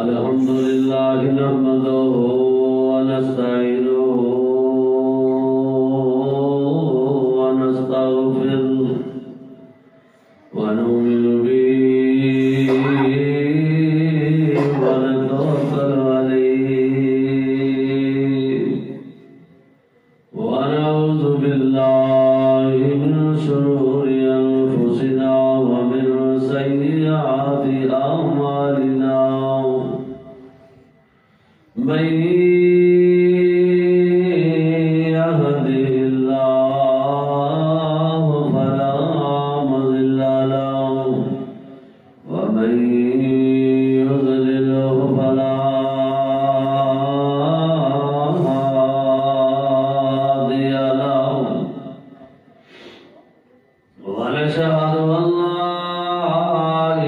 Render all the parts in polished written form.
الحمدللہ نحمدہ ونستعینہ ونستغفرہ ونؤمن به ونتوکل علیہ ونعوذ باللہ من شرور انفسنا ومن سیئات اعمالنا من يهده الله فلا مضل له ومن يضلله فلا هادي له ونشهد أن لا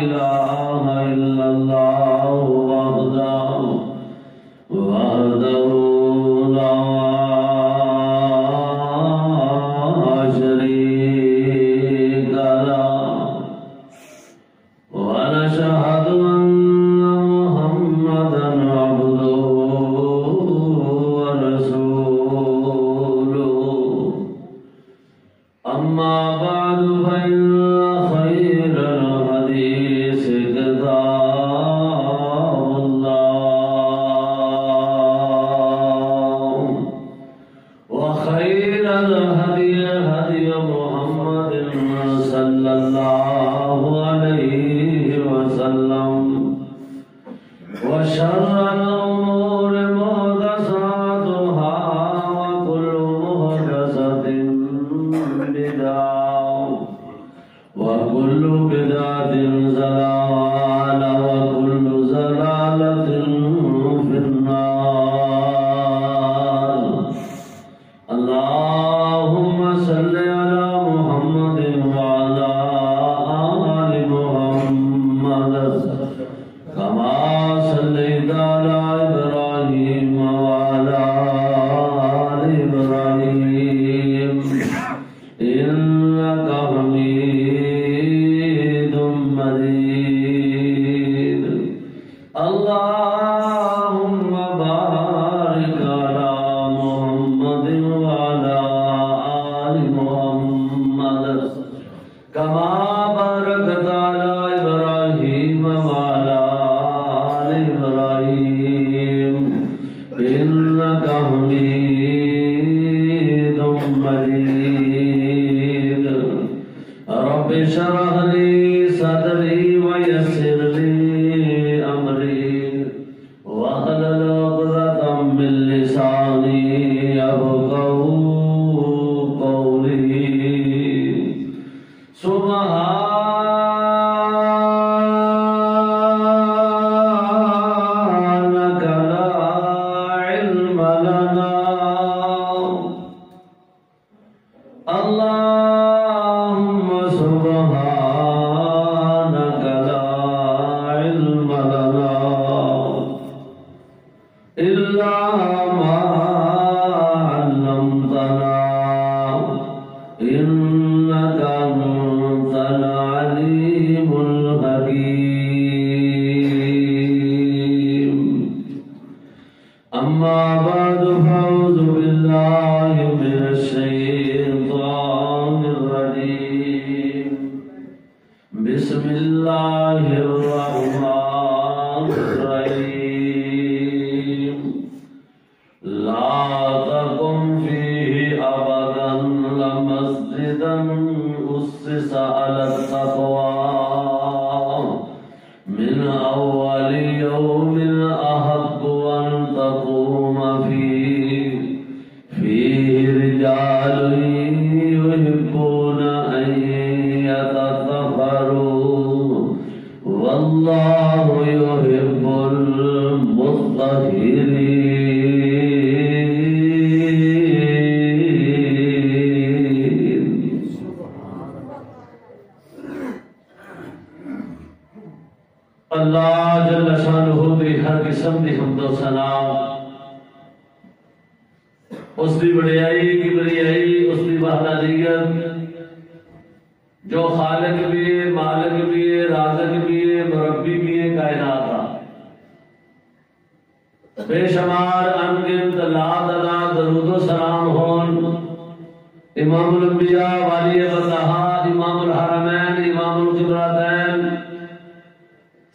إله إلا الله وحده لا شريك له ونشهد أن محمدا عبده ورسوله أما بعد فإن خير الحديث كتاب الله وخير الهدي هدي محمد صلى الله عليه وسلم وشر الأمور محدثاتها وكل محدثة بدعة وكل بدعة ضلالة وكل ضلالة في النار اللهم صل على محمد وعلى آل محمد كما صليت على إبراهيم وعلى آل إبراهيم إنك حميد مجيد اللهم بارك على محمد وعلى آل محمد كما باركت على إبراهيم وعلى آل إبراهيم إنك حميد مجيد رب اشرح لي صدري ويسر لي أمري واحلل عقدة من لساني يفقهوا قولي سبحانك لا علم لنا اللهم سبحانك لا علم لنا إلا ما علمتنا إنك أنت العليم الحكيم أما بعد فأعوذ بالله من الشيطان الرجيم بسم الله الرحمن الرحيم لا تقم فيه أبدا لمسجدا أسس على التقوى من أول يوم أحق أن تقوم فيه رجال يحبون أن يتطهروا والله يحب المطهرين. اللہ جل شانہ دی ہر قسم دی حمد و ثنا اس دی بڑائی کی بڑائی جو خالق بھی ہے، مالک بھی ہے، رازق بھی ہے، مربی بھی ہے کائنات کا، بے شمار انگنت لادنا درود و سلام ہون امام الانبیاء والی بندہا امام الحرمین امام القبلتین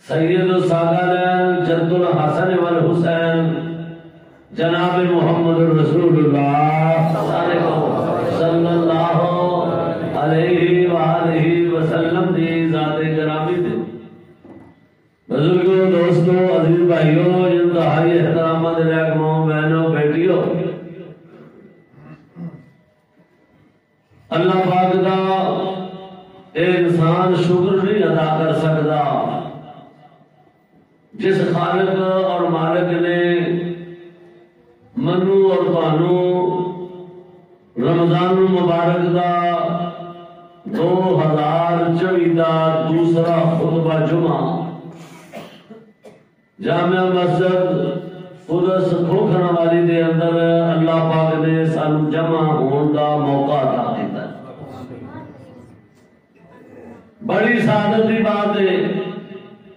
سید الثقلین جد الحسن والحسین جناب محمد رسول اللہ صلی اللہ علیہ وآلہ وسلم دی ذات گرامی دے بزرگوں، دوستوں، عزیز بھائیوں، انتہائی احترامات محترموں، بہنوں، بیٹیوں، اللہ پاک کا انسان شکر نہیں ادا کر سکتا جس خالق اور مالک نے منو اور بانو رمضان المبارک دا 2024 دا دوسرا خطبہ جمعہ جامعہ مسجد قدس کھوکھرا والی دے اندر اللہ پاک نے سانو جمع ہون دا موقع عطا کیتا ہے۔ بڑی سعادت دی بات ہے،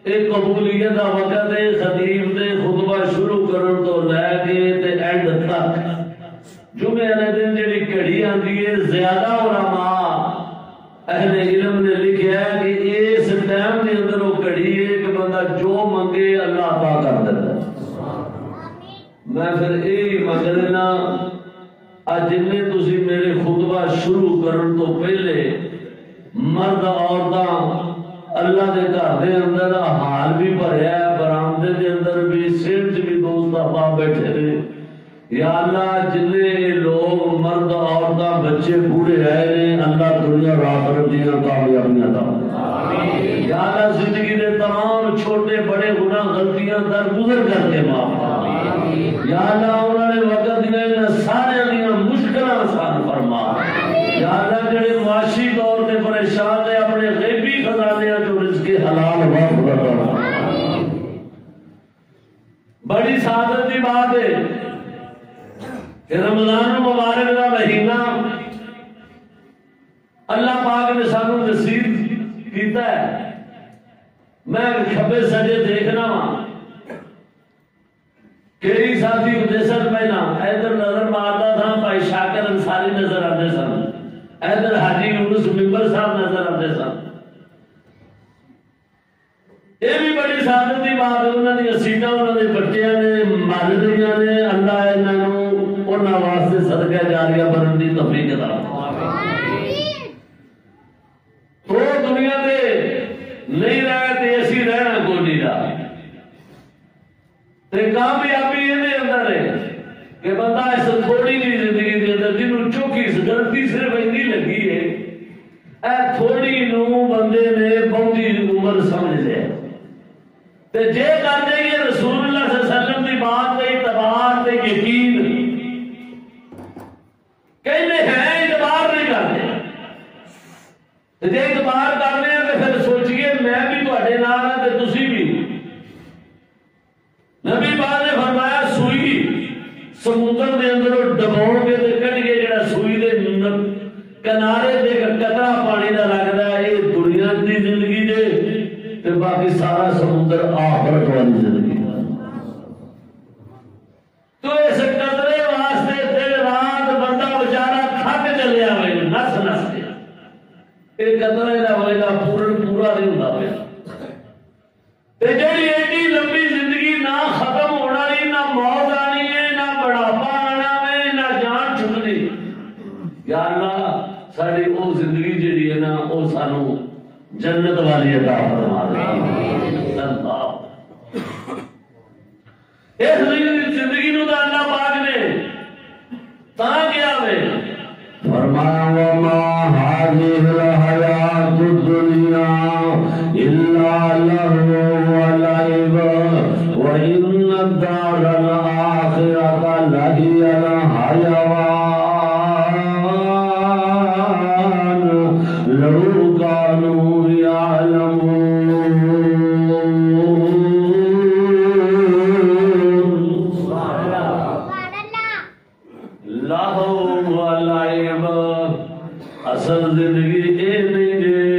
ایک قبولیت دا وقت ہے، خطیب دے خطبہ شروع کرن تو لے کے تے اینڈ تک جمعے والے دن جڑی گھڑی آندی ہے، زیادہ علماء اہل علم نے لکھا ہے کہ اس ٹائم دے اندر وہ گھڑی ہے کہ بندہ جو منگے اللہ عطا کر دیتا ہے۔ میں پھر یہی منگ لینا آج جنہیں تسی میرے خطبہ شروع کرن تو پہلے مرد عورتاں اللہ دے گھر دے اندر حال بھی بھریا ہے، برآمدے دے اندر بھی، سیٹ بھی دوست احباب بیٹھے رہے، یا اللہ جنہیں لوگ مرد عورتاں بچے بوڑھے رہے ہیں اللہ دنیا اور آخرت دی کامیابیاں عطا فرما۔ یا اللہ زندگی دے تمام چھوٹے بڑے گناہ غلطیاں درگزر کر کے معاف فرما۔ یا اللہ انہوں نے وقت دیا سارے دیا مشکلیں آسان فرما۔ یا اللہ جڑے معاشی طور پہ پریشان ہیں اپنے غیبی خزانے جو رزق حلال واپس کرنا۔ بڑی سعادت کی بات ہے کہ رمضان مبارک کا مہینہ اللہ پاک نے سانو نصیب کیتا ہے۔ میں کھبے سجے دیکھنا وا کئی ساتھی دسن پہلا ادھر نظر مارتا تھا، بھائی شاکر انصاری نظر آتے سن، ادھر حاجی یونس ممبر صاحب نظر آتے سن۔ یہ بھی بڑی سعادت کی بات ہے، انہوں نے سیٹاں انہوں نے بچیاں نے مال دیاں نے، اللہ انہوں انہوں واسطے صدقہ جاریہ بنن دی توفیق عطا فرمائے۔ تو دنیا دے نہیں رہے تے اسی رہنا کوئی نہیں رہا تے کامیابی یہ اندر ہے کہ بندہ اس تھوڑی جی زندگی دے اندر جنہوں چوکی غلطی صرف اتنی لگی ہے، اے تھوڑی نو بندے نے بہتی عمر سمجھ لے تے جے کر جائیے رسول اللہ صلی اللہ علیہ وسلم کی بات تے اعتبار تے یقین کہنے ہیں اعتبار نہیں کرتے، جے اعتبار کرنے ہیں تو پھر سوچئے میں بھی تواڈے نال ہاں تے تسی بھی۔ نبی پاک نے فرمایا سوئی سمندر دے اندر ڈبو کے تے کڈ کے جڑا سوئی دے کنارے تے قطرہ پانی دا لگدا ہے، یہ دنیا دی زندگی دے تے باقی سارا سمندر آخرت والی زندگی۔ تو اس قطرے واسطے دن رات بندہ بیچارہ تھک چلیا ہوئے نس نس کے، یہ قطرے دا ویلا پورا نہیں ہوتا پیا تے جڑی ایڈی لمبی زندگی نہ ختم ہونا نہیں، نہ موت آنی ہے، نہ بڑھاپا آنا ہے، نہ جان چھٹنی۔ یا اللہ ساری وہ زندگی جڑی ہے نا وہ سانو جنت والی عطا فرما دے۔ اللہ اس زندگی نو تو اللہ پاک نے تا کیا ہے فرمایا وما هذه الحیات الدنیا الا لهو ولعب وان الدار الاخرة لهي الحیوان لو كانوا يعلمون۔ لہو ولعب اصل زندگی اے نہیں ہے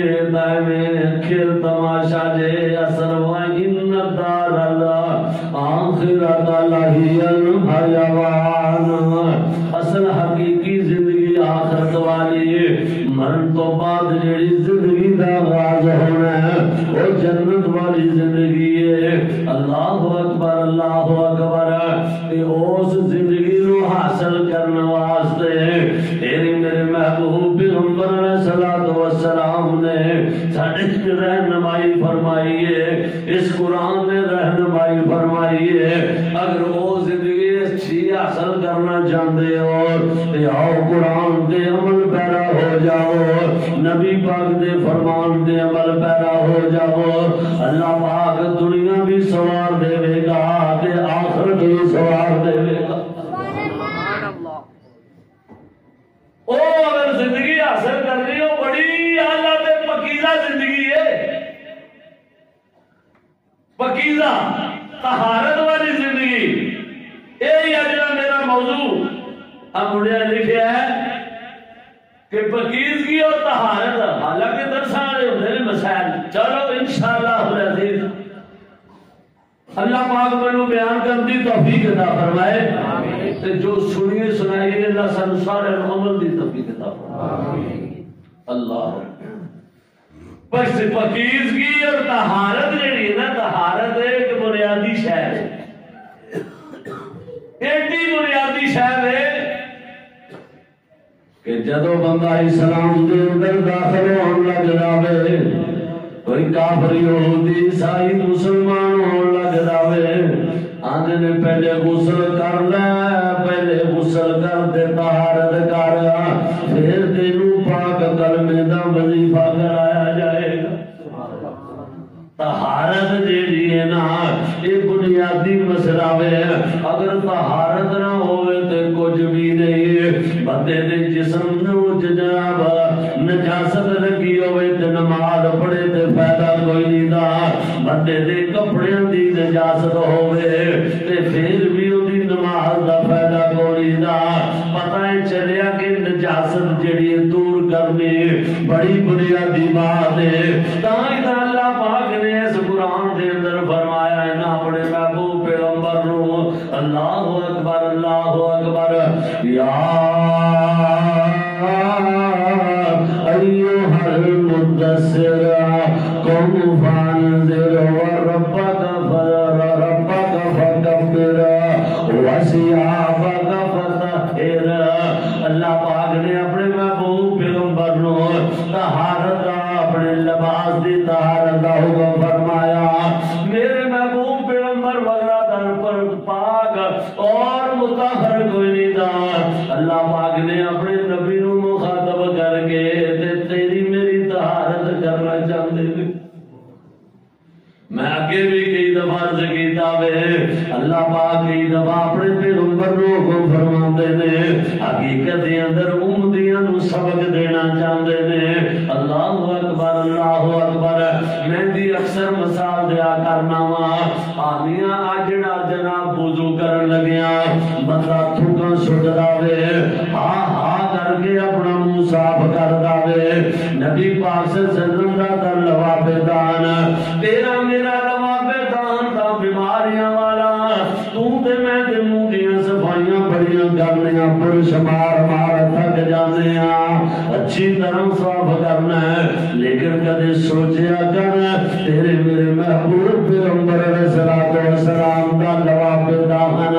تماشا جے اصل وَإِنَّ دَارَ الْآخِرَةَ لَهِيَ الْحَيَوَانُ اصل حقیقی زندگی آخرت والی مرن تو بعد جڑی زندگی دا آغاز ہونا ہے وہ جنت والی زندگی ہے اللہ اکبر اللہ اکبر کہ اس زندگی نو حاصل کرنے واسطے تیری میرے محبوب پیغمبر علیہ الصلوۃ والسلام نے ساڈے رہنمائی فرمائی ہے اس قرآن نے رہنمائی فرمائی ہے اگر وہ زندگی اچھی حاصل کرنا چاہتے ہو تو آؤ قرآن کے عمل پیرا ہو جاؤ نبی پاک دے فرمان دے عمل پیرا ہو جاؤ اللہ پاک دنیا بھی سوار دے گا تے آخرت بھی سوار دے گا او اگر زندگی حاصل کرنی ہو بڑی اعلیٰ تے پکیزہ زندگی ہے پکیزہ طہارت والی زندگی یہی اجلا میرا موضوع اب مجھے لکھا ہے کہ پکیزگی اور طہارت حالانکہ درسانے ہوتے ہیں مسائل چلو انشاءاللہ العزیز اللہ پاک میں بیان کرتی توفیق عطا فرمائے جو سنیے سنائیے اللہ سنسار عمل دی توفیق عطا فرمائے اللہ بس پکیزگی اور طہارت جڑی ہے نا طہارت ایک بنیادی شے ہے ایڈی بنیادی شے ہے کہ جدو بندہ اسلام دے اندر داخل ہون لگ جاوے کوئی کافر یہودی عیسائی مسلمان ہون لگ جاوے آنے نے پہلے غسل کر لے پہلے غسل کر دے طہارت کر پھر تینوں پاک کلمے دا وظیفہ کرایا جائے گا طہارت جیڑی ہے نا یہ بنیادی مسئلہ ہے اگر طہارت نہ ہوئے تو کچھ بھی نہیں بندے دے جسم نو جناب نجاست لگی ہوئے تے نماز پڑھے تے فائدہ کوئی نہیں دا بندے دے کپڑے دی نجاست ہوئے تے پھر بھی اودی نماز دا فائدہ کوئی نہیں دا پتہ ہے چلیا کہ نجاست جڑی دور کرنی بڑی بنیادی بات ہے تاں اللہ پاک نے اس قرآن دے اندر فرمایا ہے نا اپنے محبوب پیغمبر نو اللہ اکبر یا ایھا المدثر قم فانذر وربک فکبر وثیابک فطہر اللہ پاک نے اپنے محبوب پیغمبر نو طہارت اپنے لباس دی طہارت کا حکم فرمایا میرے محبوب پیغمبر وغیرہ در پر پاک اور مطہر کوئی نہیں تھا اللہ پاک نے اپنے نبی نو مخاطب کر کے تیری میری طہارت کرنا چاہتے تھے میں آگے بھی کئی دفعہ ذکیتا ہے اللہ پاک کئی دفعہ اپنے پیغمبر نو حکم فرماتے ہیں حقیقت دے اندر امتیاں نو سبق دینا چاہتے ہیں اللہ اکبر میں بھی اکثر مثال دیا کرنا وا آدمیاں آجڑا جناب وضو کرن لگیا بندہ تھوکاں سٹ داوے ہاں ہاں کر کے اپنا منہ صاف کر داوے نبی پاک سے وسلم دا در لواب دان تیرا میرا لواب دان دا بیماریاں والا تو تے میں تے منہ دیاں صفائیاں بڑیاں کرنیاں پر شمار مار تھک جانے اچھی طرح صاف کرنا ہے لیکن کدے سوچیا کر تیرے میرے محبوب پیغمبر علیہ الصلوۃ والسلام کا لواب دان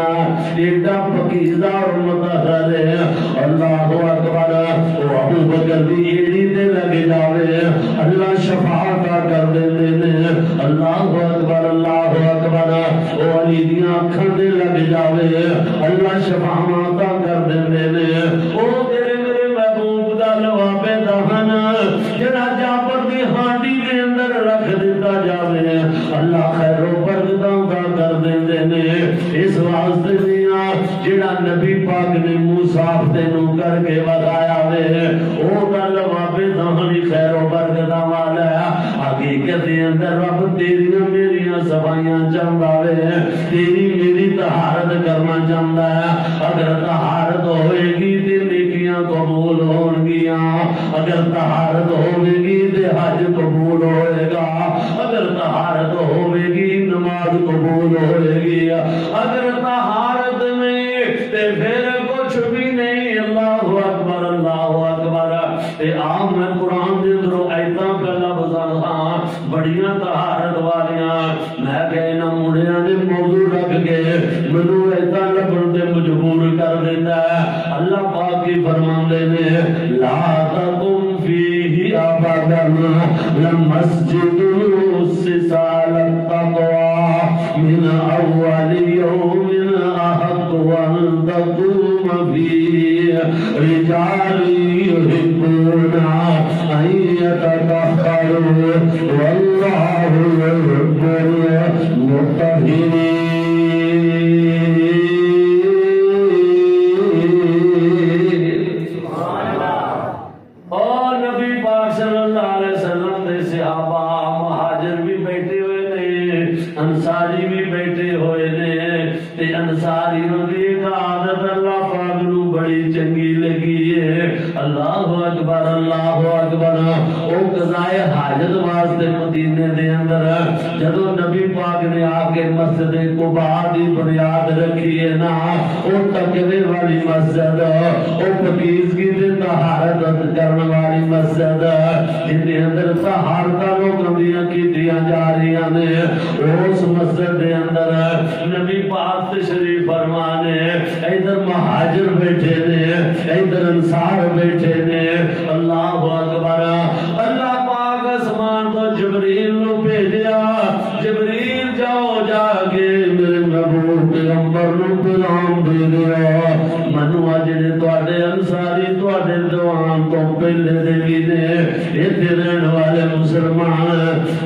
ایڈا پکیزہ اور مطہر ہے اللہ اکبر وہ ابو بکر دی ایڑی تے لگ جاوے اللہ شفاعت کر دیندے نے اللہ اکبر وہ علی دیاں اکھاں تے لگ جاوے اللہ شفاعت کر دیندے نے او تیرے میرے محبوب دا لواب دان جڑا جابر دی ہانڈی دے اندر رکھ دیتا جاوے اللہ خیر و برکتاں کر دیندے نے اس واسطے دیاں جڑا نبی پاک نے منہ صاف تینوں کر کے بتایا وے او دا لواب دان خیر و برکتاں والا ہے حقیقت دے اندر رب تیریاں میریاں صفائیاں چاہندا وے تیری میری طہارت کرنا چاہندا ہے اگر طہارت ہوئے گی تے نیکیاں قبول ہو ہون گیاں اگر طہارت ہوے گی تے حج قبول ہوئے گا اگر طہارت ہوے گی نماز قبول ہوئے گی اگر طہارت نہیں تے پھر کچھ بھی نہیں اللہ اکبر اے عام میں قرآن دے درو ایتاں پہلا بزاں بڑیاں طہارت والیاں میں کہنا مڑیاں دے موضوع رکھ کے منو ایتاں لبن دے مجبور کر دیتا ہے اللہ پاک کی فرماندے نے لا تقم فیہ ابدا لمسجد اسس علی التقوی من اول یوم احق ان تقوم فیہ رجال يحبون أن يتطهروا والله يحب المطهرين اور نبی پاک صلی اللہ علیہ وسلم دے صحابہ مہاجر بھی بیٹھے ہوئے نے انصاری بھی بیٹھے ہوئے نے تے انصاریوں دی ایک عادت اللہ پاک نو بڑی چنگی لگی ہے اللہ اکبر او قضائے حاجت واسطے مدینے دے اندر جدو نبی پاک نے آ کے مسجد قباء دی بنیاد رکھی ہے نا او تقوی والی مسجد او پاکیزگی تے طہارت کرنے والی مسجد جن دے اندر طہارت لوکاں دیاں کیتیاں جا رہیاں نے اس مسجد دے اندر نبی پاک تشریف فرما نے ادھر مہاجر بیٹھے نے ادھر انصار بیٹھے نے اللہ اکبر اللہ پاک آسمان تو جبریل نو بھیجیا جبریل جاؤ جا کے میرے محبوب پیغمبر نو پیغام دے دیا منو جڑے تواڈے انصاری تواڈے جوان تو پہلے دے بھی نے ایتھے رہن والے مسلمان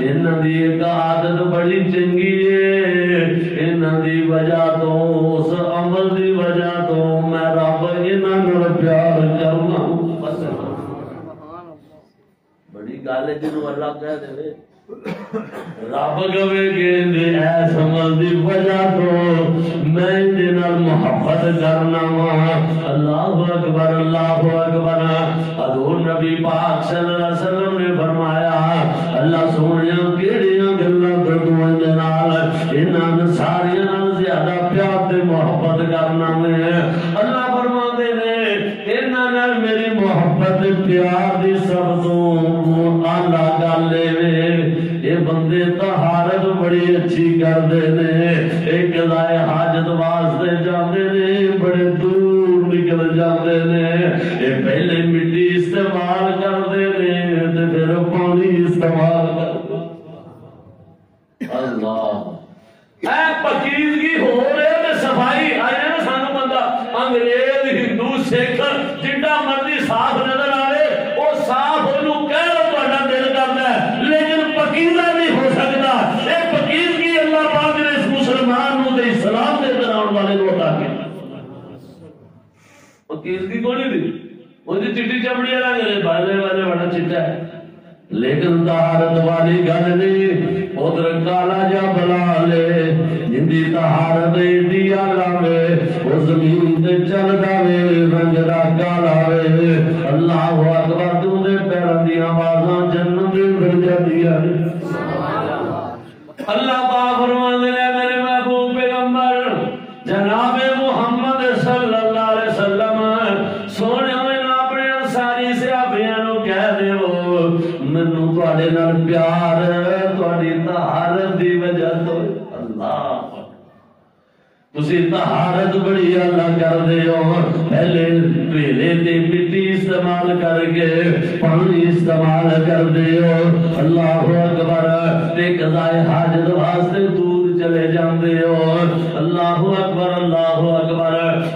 انہاں دی ایک عادت بڑی چنگی ہے انہاں دی وجہ تو اس عمل دی وجہ تو میں رب انہاں نال پیار کرنا بڑی گل ہے جنوں اللہ کہہ دے رب کہے کہ ایس عمل دی وجہ تو میں دے نال محبت کرنا وا اللہ اکبر حضور نبی پاک صلی اللہ علیہ وسلم نے فرمایا اللہ سونیا کیڑیاں گلاں کردوں دے نال انہاں ساریاں نال زیادہ پیار تے محبت کرنا میں اللہ فرماندے نے انہاں نال میری محبت پیار دی سب تو اعلی گل اے یہ بندے طہارت بڑی اچھی کردے نے ایک قضائے حاجت واسطے جاندے نے بڑے دور نکل جاندے نے یہ پہلے مٹی استعمال کردے نے تے پھر پانی استعمال کردے اللہ اے پاکیزگی ہو رہے تے صفائی آئے نا سانو بندہ انگریز ہندو سکھ جڈا مرضی صاف نظر آئے وہ صاف اونوں کہہ لو تہاڈا دل کردا ہے لیکن پاکیزہ نہیں ہو سکتا اے پاکیزگی اللہ پاک نے اس مسلمان نو تے اسلام دے اندر آਉਣ والے نو عطا کی پاکیزگی کونی دی وہ جی چٹی چمڑی والا گلے بالے والے بڑا چٹا ہے لیکن طہارت والی گل نہیں ادھر کالا جا بلا لے جندی طہارت ایڈی آلہ وے وہ زمین تے چل داوے رنگ دا کالا وے اللہ اکبر تو دے پیروں دی آوازاں جنت دے اندر جاندیاں اللہ پاک فرماندے نے میرے محبوب پیغمبر جناب محمد صلی اللہ علیہ وسلم سونے اپنے ساری صحابیاں نو کہہ دیو مینوں تواڈے نال پیار تواڈی طہارت دی وجہ تو اللہ تسی طہارت بڑی اللہ کر دے ہو پہلے ویلے تے مٹی استعمال کر کے پانی استعمال کر دے ہو اللہ اکبر تے قضائے حاجت واسطے دور چلے جاندے ہو اللہ اکبر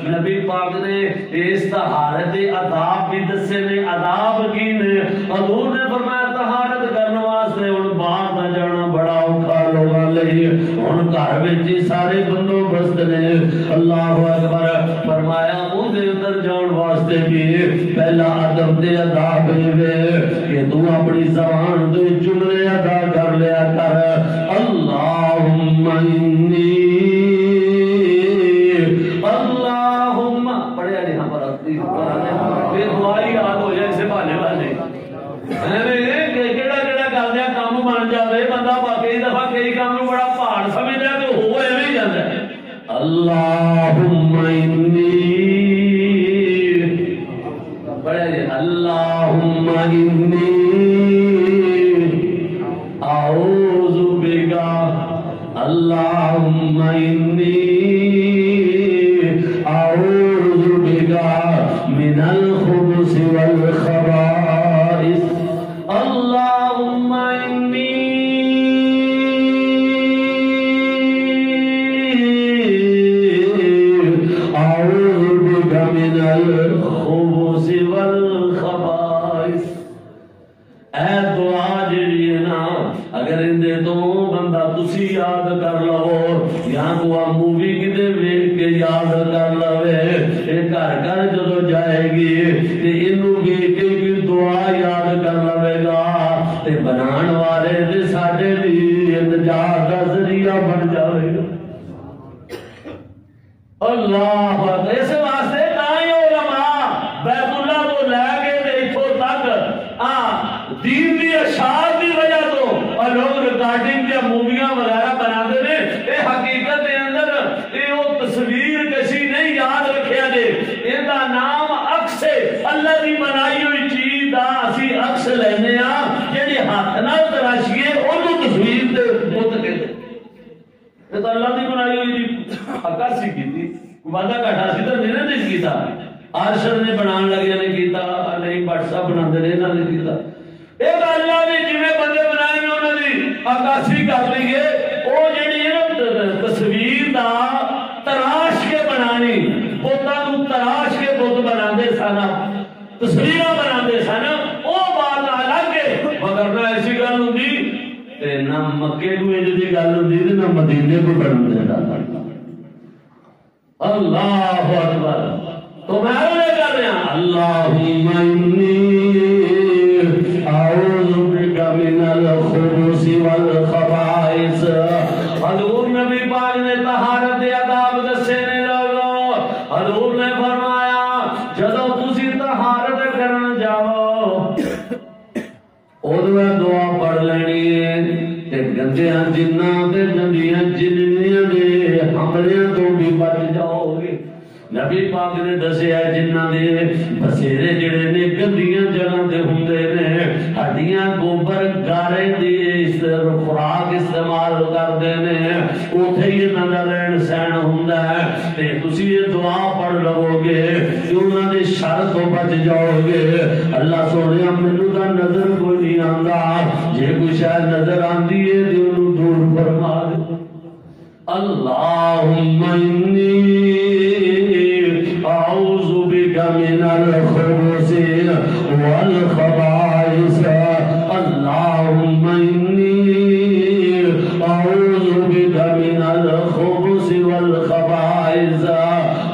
نبی پاک نے اس طہارت آداب بھی دسے نے آداب کی نے حضور نے فرمایا طہارت کرنے واسطے ہن باہر نہ جانا بڑا اوکھا لوگاں لئی ہن گھر وچ سارے بندوبست نے اللہ اکبر فرمایا اون دے اندر جان واسطے بھی پہلا ادب تے آداب ہے کہ تو اپنی زبان تے جملے ادا کر لیا کر اللہم انی اللہم پڑھیا نہیں ہم پر بے دعائی یاد ہو بڑے اللہم انی اعوذ بکا اللہم انی اعوذ بکا من الخبث والخبائث اللہم انی اعوذ بکا من الخبث والخبائث. اے دعا جڑی ہے نا اگر اندے تو بندہ تسی یاد کر لو یا دعا مووی کدے ویکھ کے یاد کر لوے اے گھر گھر جدو جائے گی تے اینو ویکھ کے دعا یاد کر لوے گا تے بنان والے تے ساڈے لیے نجات دا ذریعہ بن جاوے گا. اللہ اس واسطے تائیں علماء بیت اللہ تو لے کے ایتھوں تک دین دی اشاعت دی وجہ تو اور لوگ ریکارڈنگ یا موویاں وغیرہ بناتے ہیں یہ حقیقت کے اندر یہ تصویر کسی نہیں یاد رکھیا دے ان کا نام عکس ہے. اللہ کی بنائی ہوئی چیز کا اسی عکس لینے ہاں جہی ہاتھ نال تراشیے انہوں تصویر دے بت کہتے یہ تو اللہ کی بنائی ہوئی عکاسی کی تھی وعدہ گھٹا سی تو میرے نہیں کیتا آرشد نے بنان لگے نے کیتا نہیں بٹ صاحب بنا دے انہوں نے کیتا ایک اللہ نے جویں بندے بنائے ہیں انہوں نے عکاسی کر لیے وہ جڑی تصویر دا تراش کے بنانی بتاں نوں تراش کے بت بناندے سن تصویراں بناندے سن وہ بات الگ ہے مگر نہ ایسی گل ہوندی تے نہ مکے کو انج دی گل ہوندی تے نہ مدینے کو بن دیندا. اللہ اکبر. تو میں یہ کر رہا ہوں اللہم انی اعوذ بک من الخبث والخبائث. حضور نبی پاک نے طہارت آداب دسے نے لوگوں. حضور نے فرمایا جدو تسی طہارت کرن جاؤ ادو دعا پڑھ لینی ہے تے گندیاں جناں تے گندیاں جنیاں دے حملے تو بھی بچ جاؤ گے. نبی پاک نے دسیا جنہاں دے بسیرے جڑے نے گندیاں جگہ تے ہوندے نے ہڈیاں گوبر گارے دی خوراک استعمال کردے نے اوتھے ہی انہاں دا رہن سہن ہوندا ہے تے تسی یہ دعا پڑھ لو گے کہ انہاں دے شر تو بچ جاؤ گے. اللہ سونیا مینوں دا نظر کوئی نہیں آندا جے کوئی شے نظر آندی ہے تے اونوں دور فرما دے. اللہم انی اعوذ بک من الخبث والخبائث اللہم انی اعوذ بک من الخبث والخبائث.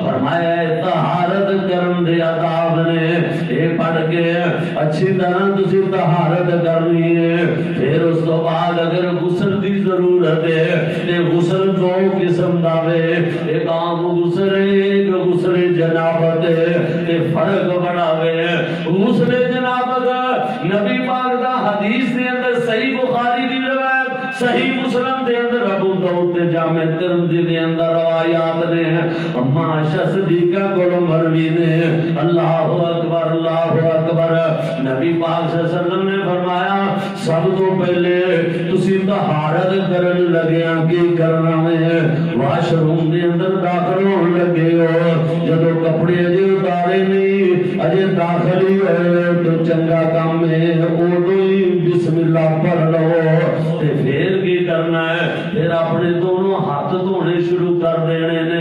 فرمایا طہارت کرن دے آداب نے اے پڑھ کے اچھی طرح تسی طہارت کرنی ہے. پھر اس تو بعد اگر غسل دی ضرورت ہے تے غسل دو قسم دا وے ایک عام غسل ہے ایک غسل جنابت ہے تے فرق بڑا وے. غسل جنابت نبی پاک دا حدیث دے اندر صحیح بخاری دی روایت صحیح مسلم دے اندر ابو داؤد تے جامع ترمذی دے اندر روایات نے اما عائشہ صدیقہ کو مروی نے. اللہ اکبر اللہ اکبر. نبی پاک صلی اللہ علیہ وسلم نے فرمایا سب تو پہلے تسی طہارت کرن لگیاں کی کرنا ہے واش روم دے اندر داخل ہون لگے ہو جدو کپڑے اجے اتارے نہیں اجے داخل ہی ہوئے تو چنگا کام ہے اودوں ہی بسم اللہ پڑھ لو تے پھر کی کرنا ہے پھر اپنے دونوں ہاتھ دھونے شروع کر دینے نے.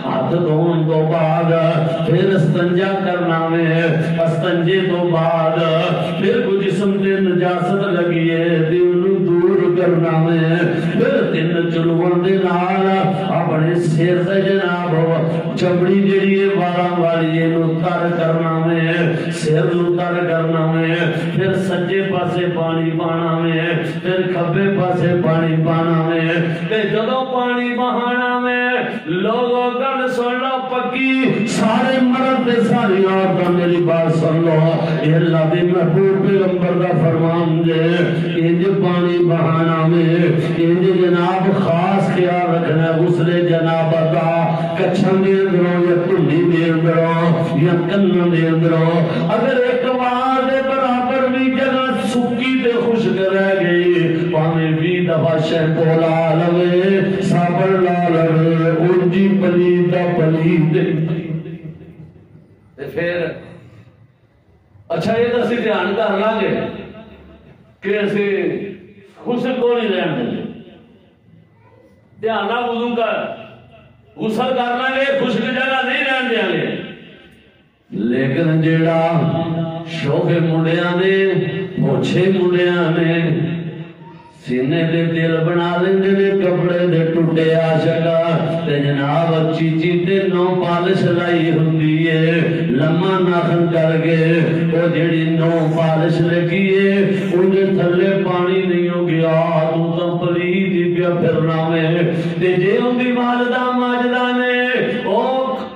ہاتھ دھون تو بعد پھر استنجا کرنا ہے. استنجے تو بعد پھر کوئی جسم تے نجاست لگی ہے تے انہوں دور کرنا ہے. پھر تین چلوان دے نال اپنے سیر تے جناب چمڑی جڑی ہے والاں والی نو تر کرنا ہے سیر نو تر کرنا ہے. پھر سجے پاسے پانی پانا ہے پھر کھبے پاسے پانی پانا ہے. تے جدوں پانی بہانا ہے لوگوں گل سن لو پکی سارے مرد تے ساری عورتاں میری بات سن لو، اے اللہ دے محبوب پیغمبر دا فرمان دے، انج پانی بہانا میں انج جناب خاص خیال رکھنا ہے غسل جنابت دا، کچھن دے اندروں یا کنڈی دے اندروں یا کنن دے اندروں اگر ایک وار دے برابر بھی جگہ سکی تے خشک رہ گئی، پانے بھی دفعہ شیمپو لا لوے صابن لا لوے انجی پلید دا پلید تے پھر اچھا یہ تو اسی دھیان کر لا گے کہ اسی خشک کو نہیں رہن دیں، دھیان نہ وضو کر غسل کرنا گے خشک جگہ نہیں رہن دیں گے، لیکن جیڑا شوخے منڈیاں نے پوچھے منڈیاں نے سینے دے دل بنا لیندے نے کپڑے دے ٹوٹے عاشقاں تے جناب چیچی تے نو پالش لائی ہوندی ہے لمما ناخن کر کے او جڑی نو پالش لگی ہے اون دے تھلے پانی نہیں ہو گیا تو تو پلید ہی پیا پھرنا میں تے جے اون دی والدہ ماجدہ نے او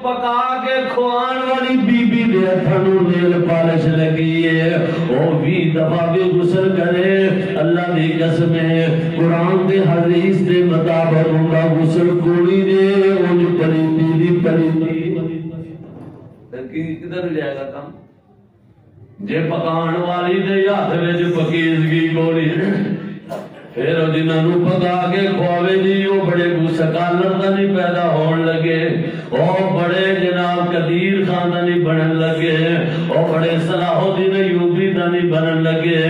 پکا کے کھوان والی بی بی دے ہتھوں نیل پالش لگی ہے او بھی دفعہ بھی غسل کرے اللہ دی قسم قرآن دے حدیث دے مطابق ان کا غسل کوڑی دے ان پلیتی دی پلیتی کدھر جائے گا کام جے پکان والی دے یاد وچ پکیزگی کوڑی پھر جنہوں پکا کے کھواوے دی وہ بڑے سکالر دا نہیں پیدا ہون لگے وہ بڑے جناب قدیر خاندانی بنن لگے وہ بڑے صلاح الدین ایوبی دا نہیں بنن لگے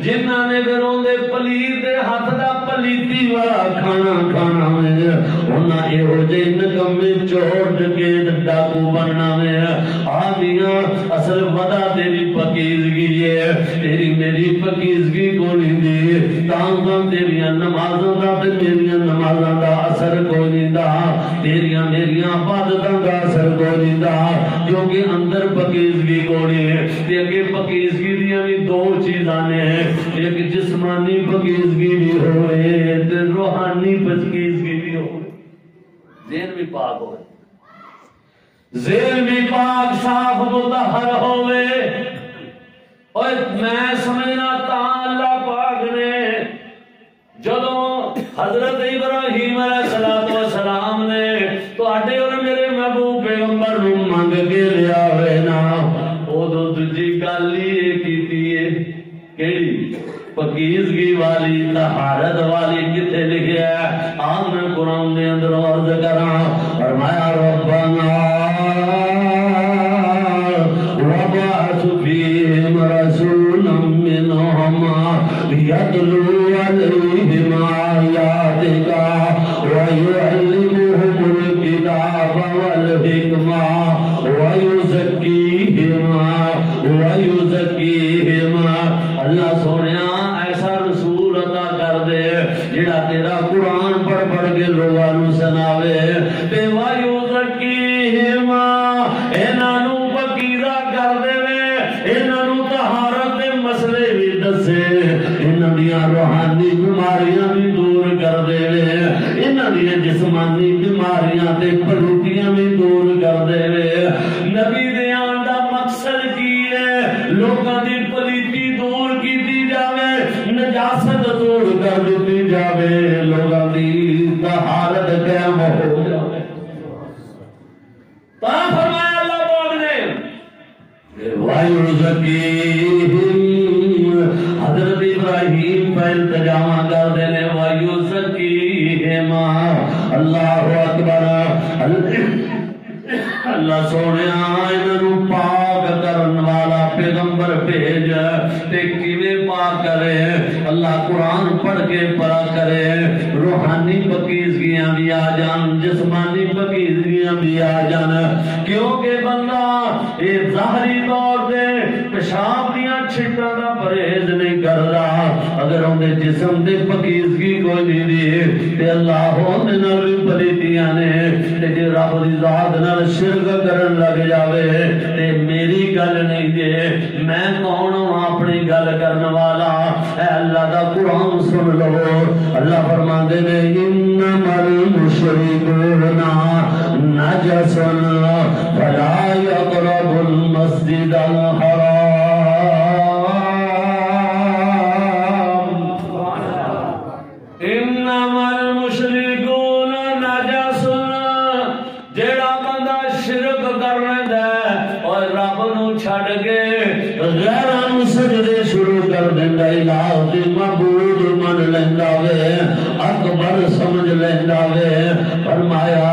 جنہاں نے گھروں دے پلیت دے ہاتھ دا پلیتی والا کھانا کھانا میں انہاں اے ہو جے نکم میں چوٹ کے ڈاکو بننا میں آدیاں اصل ودا تیری پکیزگی ہے تیری میری پکیزگی کو نہیں دی تاں تیریاں نمازوں دا تے میریاں نمازوں دا اثر کوئی نہیں دا تیریاں میریاں عبادتاں دا اثر کوئی نہیں دا کیونکہ اندر پکیزگی کوئی ہے تے اگے پکیزگی دیاں بھی دو چیزاں نے ایک جسمانی پکیزگی بھی ہوئے تے روحانی پکیزگی بھی ہوئے ذہن بھی پاک ہوئے ذہن بھی پاک صاف مطہر ہوئے اور میں سمجھنا تا اللہ پاک نے جدوں حضرت ابراہیم علیہ السلام نے تو آٹے اور میرے محبوب پیغمبر نو مانگ کے لیا ہوئے نا او دو تجھی گالی کیتی ہے کیڑی پکیزگی والی طہارت والی کتے لکھے ہے آن میں قرآن دے اندر عرض کراں فرمایا ربنا وبعث فیہم رسولا منہم یتلو علیہم آیاتک ویعلمہم الکتاب والحکمہ ویزکیہم اللہ سونیا ایسا رسول عطا کر دے جڑا تیرا قرآن پڑھ پڑھ کے لوگاں نو سناوے تے ویزکیہم انہاں نو پکیزہ کر دے انہاں نو طہارت دے مسئلے بھی دسے انہاں دیاں روحانی بیماریاں بھی دور کر دے انہاں دیاں جسمانی بیماریاں تے پلیتیاں بھی دور کر دے نبی دے آن دا مقصد کی ہے لوگاں دی پلیتی دور کیتی جاوے نجاست دور کر دیتی جاوے لوگاں دی طہارت قائم ہو جاوے تا فرمایا اللہ پاک نے وَيُزَكِّيهِمْ حضرت ابراہیم پہ التجامہ کر دینے وَيُزَكِّيهِمْ اللہ اکبر اللہ سونے انہوں پاک کرن والا پیغمبر بھیج تے کیویں پاک کرے اللہ قرآن پڑھ کے پڑھا کرے روحانی پکیزگیاں بھی آ جان جسمانی پکیزگیاں بھی آ جان کیونکہ بندہ یہ ظاہری طور دے پیشاب دیاں چھٹاں دا پرہیز نہیں کر رہا اگر ان دے جسم دے پکیزگی کوئی نہیں دی تے اللہ ہون دے نال بھی پلیتیاں نے تے جے رب دی ذات نال شرک کرن لگ جاوے تے میری گل نہیں دے میں کون ہوں اپنی گل کرن والا اے اللہ دا قرآن سن لو اللہ فرماندے نے انما المشرکون نجس فلا يقرب المسجد الحرام انما المشركون نجس جڑا بندہ شرک کرنے دے اور رب نو چھڑ کے غیراں نو سجدے شروع کر دیندا الہ دی معبود من لیندا وے اکبر سمجھ لیندا وے فرمایا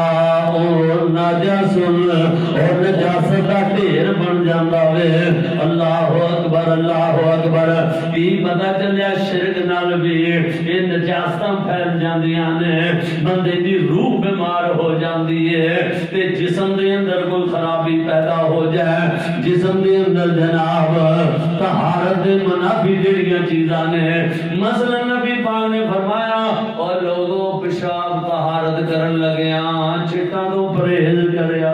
او نجس اور نجاست دا ڈھیر بن جاندا وے اللہ اکبر کی پتہ چلیا شرک نال بھی یہ نجاستاں پھیل جاندیاں نے بندے دی روح بیمار ہو جاندی ہے تے جسم دے اندر کوئی خرابی پیدا ہو جائے جسم دے اندر جناب طہارت منافی جڑیاں چیزاں نے مثلا نبی پاک نے فرمایا اور لوگوں پیشاب طہارت کرن لگیاں چھٹاں تو پرہیز کریا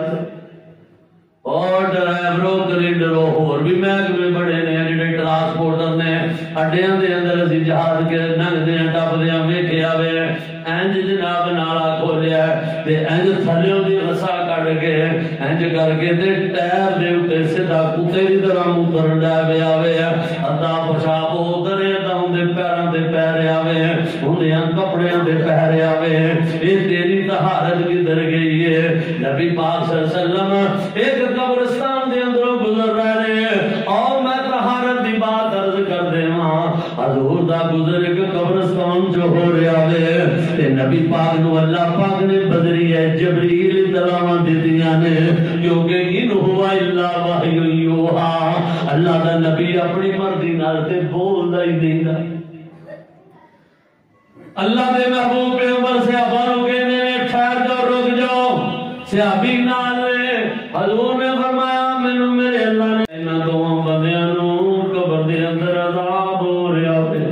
اور ڈرائیوروں کلیڈروں اور بھی محکمے بڑے نے جڑے ٹرانسپورٹر نے اڈیاں دے اندر اسی جہاز کے ننگدے ٹپدیاں ویکھیا وے انج جناب نالا کھولیا تے انج تھلیوں دی رسا کڈ کے انج کر کے تے ٹائر دے اوتے سیدھا کتے دی طرح اتر ڈے پیا وے ادا پیشاب اترے تے اندے پیراں تے پیر آوے اندیاں کپڑیاں تے پیر آوے اے تیری طہارت کدھر گئی ہے نبی پاک صلی اللہ علیہ وسلم ایک قبرستان دے اندروں گزر رہے ہیں اور میں طہارت دی بات عرض کر دے ہاں حضور دا گزر ایک قبرستان جو ہو رہا ہے تے نبی پاک نو اللہ پاک نے بدریہ جبریل اطلاعاں دتیاں نے کیونکہ ان ہوا الا وحی یوحا اللہ دا نبی اپنی مرضی نال تے بولدا ہی نہیں گا اللہ دے محبوب پیغمبر صحابہ نو کہنے نے ٹھہر جاؤ رک جاؤ صحابی نال حضور نے فرمایا مینوں میرے اللہ نے انہاں دوواں بندیاں نو قبر دے اندر عذاب ہو رہا ہے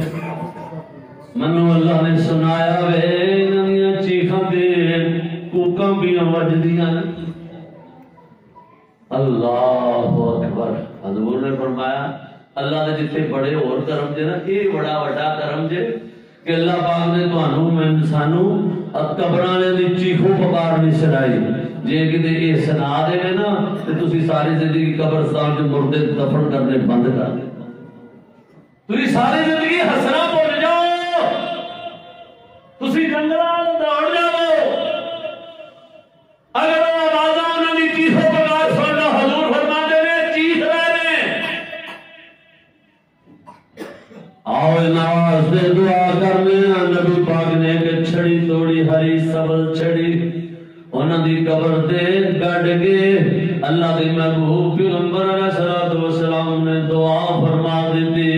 منو اللہ نے سنایا وے انہاں دیاں چیخاں تے کوکاں پیاں وجدیاں اللہ اکبر حضور نے فرمایا اللہ دے جتنے بڑے اور کرم جے نا یہ بڑا وڈا کرم جے کہ اللہ پاک نے تانوں میں سانو قبراں دی چیخو پکار نہیں سنائی جے کتے یہ سنا دے نا تے تسی ساری زندگی قبرستان کے مردے دفن کرنے بند کر دے تسی ساری زندگی ہسنا بھول جاؤ تسی جنگلاں دوڑ جاؤ اگر آوازاں انہاں دی چیخو پکار سن لو حضور فرماتے نے چیخ رہے ہیں آؤ نواز دے دعا کرنے نبی پاک نے کہ چھڑی توڑی ہری سبل چھڑی انہاں دی قبر تے گڈ کے اللہ دے محبوب پیغمبر علیہ الصلوۃ والسلام نے دعا فرما دیتی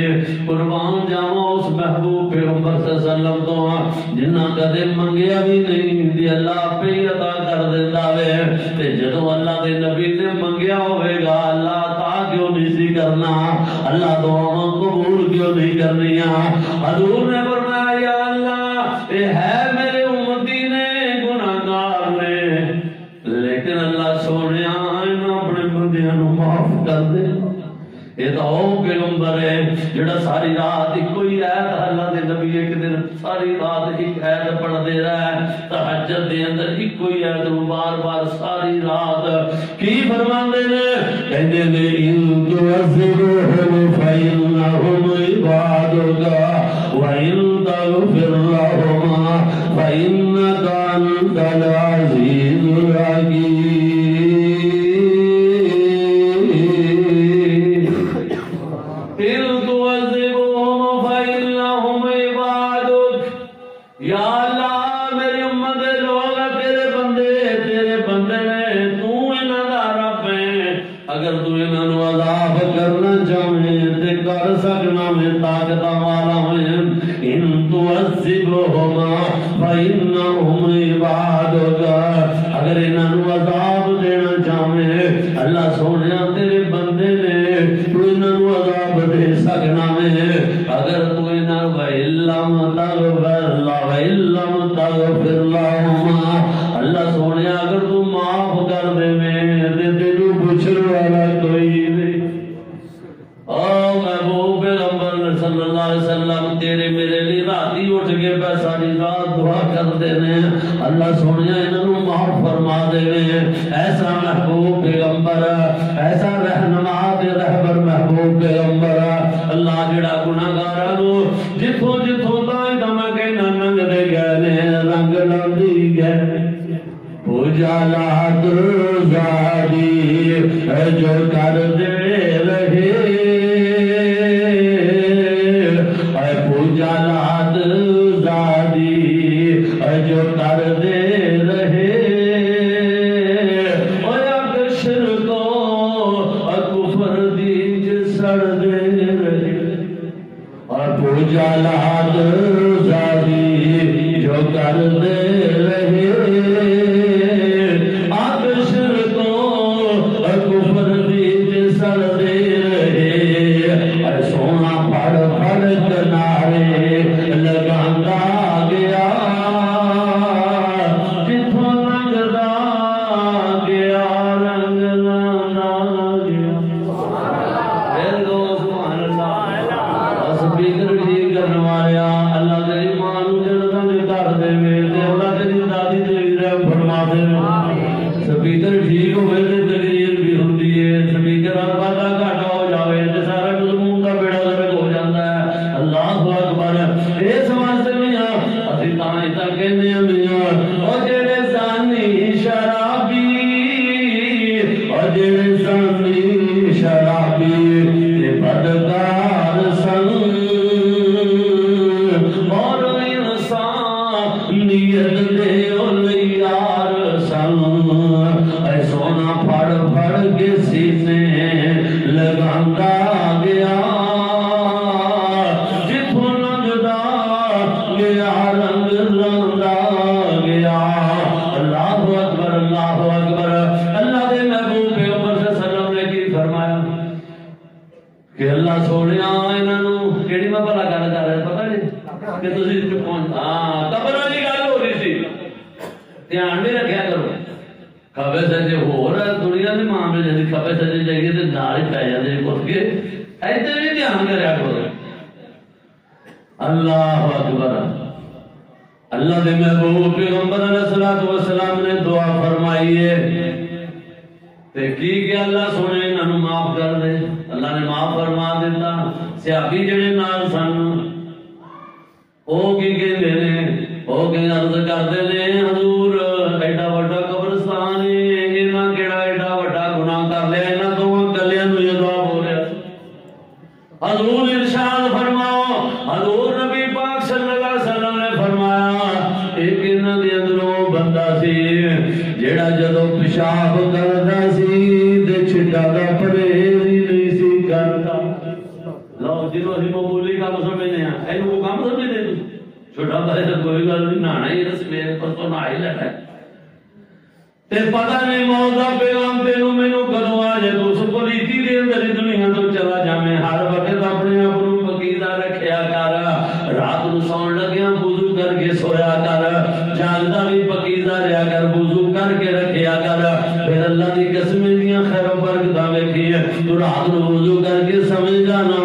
قربان جاواں اس محبوب پیغمبر صلی اللہ علیہ وسلم تو جنہاں کدے منگیا بھی نہیں دی اللہ پہ عطا کر دیندا وے تے جدوں اللہ دے نبی نے منگیا ہوے گا اللہ عطا کیوں نہیں سی کرنا اللہ دعاواں قبول کیوں نہیں کرنیاں حضور نے فرمایا یا اللہ اے ہے میرے امتی نے گناہگار نے لیکن اللہ سونیا انہاں اپنے بندیاں نو معاف کر دے یہ تو او پیغمبر ہے جڑا ساری رات کوئی آیت اللہ دے نبی ایک دن ساری رات ایک آیت پڑھ دے رہا ہے تہجد دے اندر ایک کوئی آیت بار بار ساری رات کی فرماندے نے کہندے نے ان تعذبهم فإنهم عبادك وإن تغفر لهم فإنك أنت العزيز الحكيم اگر انہوں عذاب دینا چاہے اللہ سونے تیرے بندے نے تو انہوں عذاب دے سکنا میں اگر تو انہوں وَإِلَّمْ تَغْفِرْ لَهُمْ اللہ سونے اگر تو معاف کر دے میں تیرے پوچھنے والا کوئی نہیں او محبوب پیغمبر صلی اللہ علیہ وسلم تیرے میرے لیے راتی اٹھ کے پہ ساری رات دعا کرتے ہیں اللہ سونے انہوں معاف فرما دے ایسا محبوب پیغمبر ایسا رہنما تے رہبر محبوب پیغمبر اللہ جڑا گناہگاراں نو جتھوں جتھوں تائیں تے میں کہنا ننگ دے گئے رنگ لاندی گئے اجالات زادی جو کر دے رہے اجالات زادی جو کر دے رہے اور شرک و کفر دی سڑ دے رہے اور اجالات زادی جو کر دے رہے اللہ اکبر اللہ دے محبوب پیغمبر علیہ الصلوۃ والسلام نے دعا فرمائی ہے تے کی کہ اللہ سونے انہاں معاف کر دے اللہ نے معاف فرما دیتا صحابی جڑے نال سن او کی کہندے نے او کہ عرض کردے نے حضور ایڈا بڑا قبرستان ہے انہاں کیڑا ایڈا بڑا گناہ کر لیا انہاں دوواں کلیاں نوں یہ دعا بول رہا حضور ارشاد فرماؤ حضور نبی پاک صلی اللہ علیہ وسلم نے فرمایا ایک انہاں دے اندروں بندہ سی جیڑا جدوں پیشاب کردا سی تے چھٹا دا پرہیز ہی نہیں سی کردا لو جنوں ہی معمولی کام سمجھنے ہیں اینو کام سمجھدے چھوٹا بھائی تو کوئی گل نہیں نہانا ہی رس میرے پر تو نہ ہی لینا ہے تے پتہ نہیں موت دا پیغام تینوں مینوں کدوں آ جائے تو اس پلیتی دے اندر دنیا تو چلا جاویں ہر وقت اپنے آپ نوں پاکیزہ رکھیا کر رات نوں سون لگیاں وضو کر کے سویا کر جاگدا بھی پاکیزہ رہیا کر وضو کر کے رکھیا کر پھر اللہ دی قسم دیاں خیر و برکتاں ویکھی تو رات نوں وضو کر کے سمجھ جانا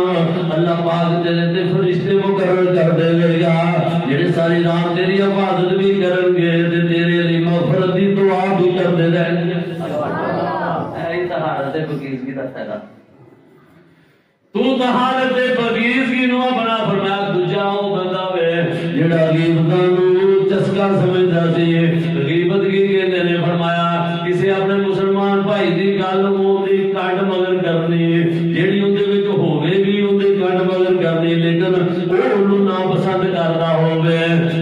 اللہ پاک تیرے تے فرشتے مقرر کر دے گا جڑے ساری رات تیری حفاظت بھی کرن گے تے تیرے لیے مغفرت دی دعا بھی کرتے رہیں گے اے طہارت پاکیزگی دا فائدہ تو طہارت پاکیزگی نو اپنا فرمایا دوجا او بندہ وے جڑا غیبت نو چسکا سمجھدا سی غیبت کی کہندے نے فرمایا کسے اپنے مسلمان بھائی دی گل منہ دی کڈ مگر کرنی جیڑی اون دے وچ ہوے بھی اون دی کڈ مگر کرنی لیکن او اونوں نا پسند کردا ہوے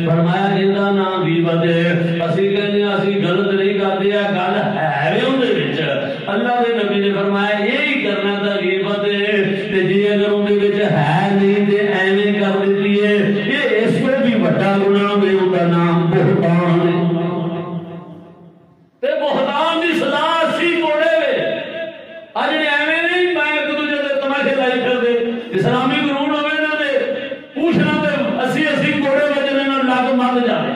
فرمایا ایندا نام غیبت ہے اسی کہندے اسی غلط نہیں کردے گل ہے اون دے وچ اللہ دے نبی نے فرمایا یہی کرنا تا غیبت ہے تے جے اگر اون دے وچ ہے نہیں تے ایویں کر دتی ہے یہ اس سے بھی بڑا گناہ ہے اون دا نام بہتان ہے تے بہتان دی سزا سی کوڑے وے اج ایویں نہیں میں ایک دوجے تے تماشے لائی کر دے اسلامی قانون ہوے نہ دے پوچھنا تے اسی کوڑے وجنے نہ لگ مر جائے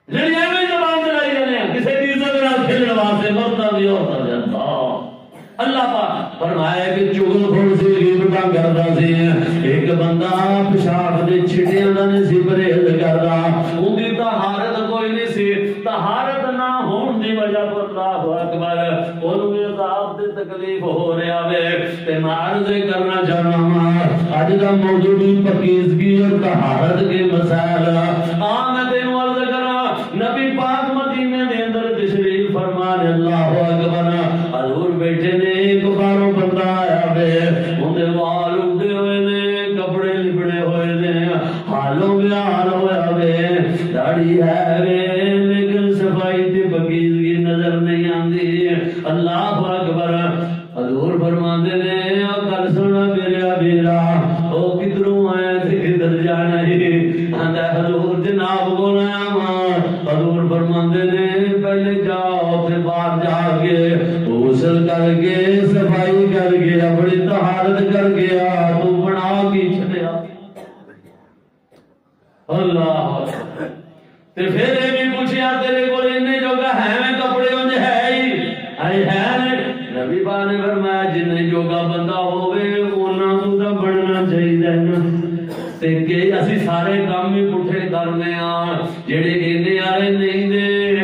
جڑی ایویں زبان چلائی جانے کسی دی عزت نال کھیلن واسطے مردا دی عورت جاندا اللہ پاک فرمایا کہ چغل خور سے غیبت کردا سی ایک بندہ پیشاب دے دے چھٹیاں دا نہیں سی پرہیز کردا ان دی طہارت کوئی نہیں سی طہارت نہ ہون دی وجہ پر اللہ اکبر انہوں نے عذاب تے تکلیف ہو رہا وے تے میں عرض کرنا چاہنا ہوں اج دا موضوع بھی پاکیزگی اور طہارت کے مسائل میں تینوں عرض کرا نبی پاک مدینے دے اندر تشریف فرمان اللہ اکبر حضور بیٹھے نے ایک باروں بندہ آیا وے اندے وال اڑے ہوئے نے کپڑے لبڑے ہوئے نے حالوں میں حال ہویا وے داڑھی ہے وے لیکن صفائی تے پاکیزگی نظر نہیں آندی اللہ اکبر حضور فرماندے نے کل سنا میرا بیرا او کدھروں آیا تے کدھر جانا ہے آندا حضور جناب کو حضور فرماندے نے پہلے جاؤ پھر باہر جا کے غسل کر کے صفائی کر کے اپنی طہارت کر کے تو بنا کی چھڑیا اللہ تے پھر یہ بھی پوچھیا تیرے کول اتنے جوگا ہے میں کپڑے انج ہے ہی ہے نبی پاک نے فرمایا جن جوگا بندہ ہوے انہاں تو تا بننا چاہیے نا تے کہ اسی سارے کام ہی پٹھے کرنے جڑے اینے والے نہیں دے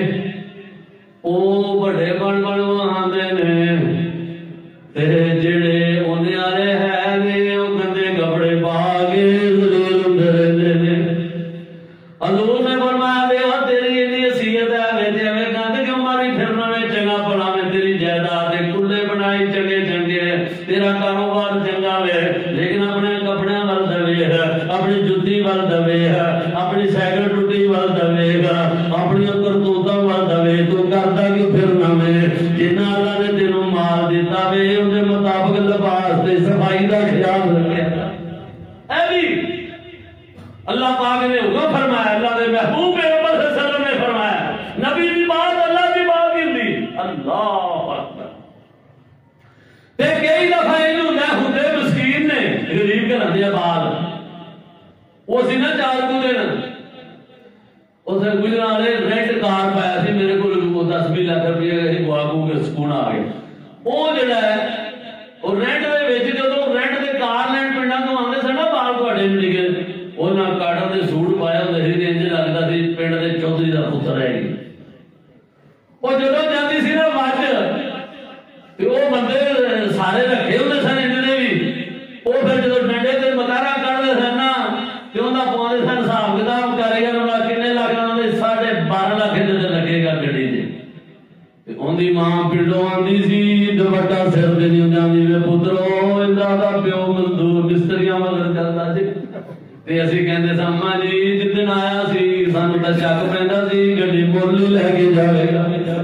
او بڑے بن آندے نے تے جڑے اونے والے ہے نے او گندے کپڑے پا کے ذلیل ہوندے رہندے نے حضور نے فرمایا دیوا تیری اتنی حیثیت ہے وے جویں گند کیوں ماری پھرنا وے چنگا بھلا میں تیری جائیداد دے کلے بنائی چنگے چنگے تیرا کاروبار چنگا وے لیکن اپنے کپڑے ول دوے اپنی جُتی ول دوے اپنی سائیکل ٹوٹی ول دوے اپنی کرتوتاں ول دوے تو کردا کیوں پھرنا وے جنہ اللہ نے تینوں مال دیتا وے اون دے مطابق لباس تے صفائی دا خیال رکھیا اے بھی اللہ پاک نے حکم فرمایا اللہ دے محبوب پیغمبر صلی اللہ علیہ وسلم نے فرمایا نبی دی بات اللہ دی بات ہی اللہ اکبر تے کئی دفعہ اینو نہ ہوندے مسکین نے غریب گھر دے بعد وہ سی نا 4 کو دن اسے گجرا والے رینٹ کار پایا سی میرے کو 10-20 لاکھ روپے گواگو کے سکون آ گئے وہ جڑا ہے وہ رینٹ دے وچ جدوں رینٹ دے کار لین پنڈاں تو آندے سن نا بال تواڈے نکلے انہاں کاٹن دے سوٹ پایا ہوندا سی انج لگدا سی پنڈ دے چودھری دا پتر ہے وہ جدوں جاندی سی نا وچ تے او بندے سارے رکھے ہوندے سن انج دے بھی او پھر جدوں ڈنڈے تے مکارا کڈدے سن نا تے اوندا پاوندے سن حساب کتاب کاریگر نوں کنے لگ جاندے 12.5 لاکھ دے لگے گا گڈی تے تے اوندی ماں پنڈوں آندی سی دوپٹا سر تے نہیں جاندی وے پترو ایندا دا پیو مزدور مستریاں مگر چلدا سی تے اسی کہندے سن ماں جی جدن آیا سی سانوں تے شک پیندا سی گڈی مول لے کے جاوے گا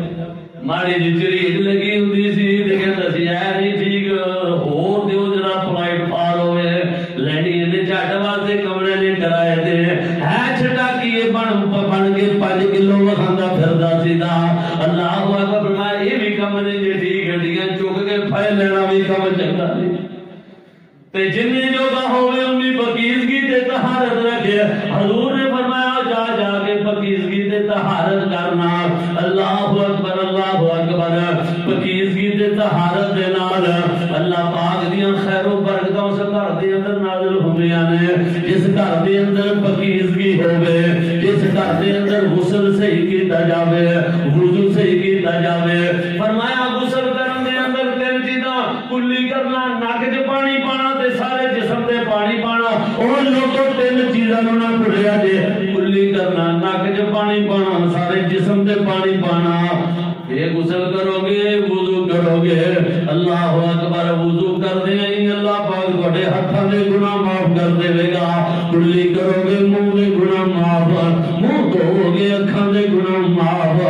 ماڑی جی چریج لگی ہوندی سی تے کہندا سی اے نہیں ٹھیک ہور دیو جڑا پلائٹ پار ہوئے لینی نے جھٹ واسطے کمرے نے کرائے تے ہے چھٹا کیے بن کے 5 کلو وکھاندا پھردا سی دا اللہ اکبر فرمایا یہ بھی کم نہیں جے ٹھیک گڈیاں چک کے پھیل لینا بھی کم چنگا نہیں تے جننے جوگا ہوئے انہی پاکیزگی تے طہارت رکھے حضور نے فرمایا جا جا کے پاکیزگی تے طہارت کرنا اللہ اکبر پاکیزگی تے طہارت دے نال اللہ پاک دیاں خیر و برکتاں اس گھر دے اندر نازل ہوندیاں نے جس گھر دے اندر پاکیزگی ہوے جس گھر دے اندر غسل صحیح کیتا جاوے وضو صحیح کیتا جاوے فرمایا غسل کرن دے اندر 3 چیزاں کلی کرنا نک وچ پانی پانا تے سارے جسم تے پانی پانا اور لوگوں 3 چیزاں نوں نہ بھولیا جے کلی کرنا نک وچ پانی پانا سارے جسم تے پانی پانا یہ غسل کرو گے وضو کرو گے اللہ اکبر وضو کر دے اللہ پاک تواڈے ہتھاں دے گناہ معاف کر دے گا کلی کرو گے منہ دے گناہ معاف منہ دھو گے اکھاں دے گناہ معاف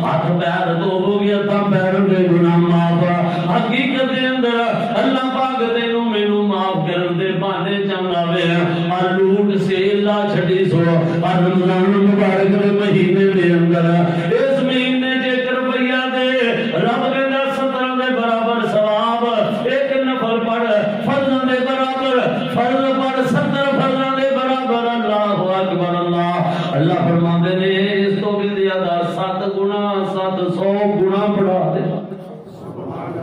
ہاتھ پیر دھو گے ہتھاں پیر دے گناہ معاف حقیقت دے اندر اللہ پاک تینوں مینوں معاف کرن دے بہانے چنگا وے اور لوٹ سے اللہ چھڈی سو اور رمضان مبارک دے مہینے دے اندر اس مہینے رب کہندا 17 دے برابر ثواب ایک نفل پڑھ فرض دے برابر فرض پڑھ 70 فرضاں دے برابر اللہ اکبر اللہ فرماندے نے اس تو بھی زیادہ 7 گنا 700 گنا بڑھا دے سبحان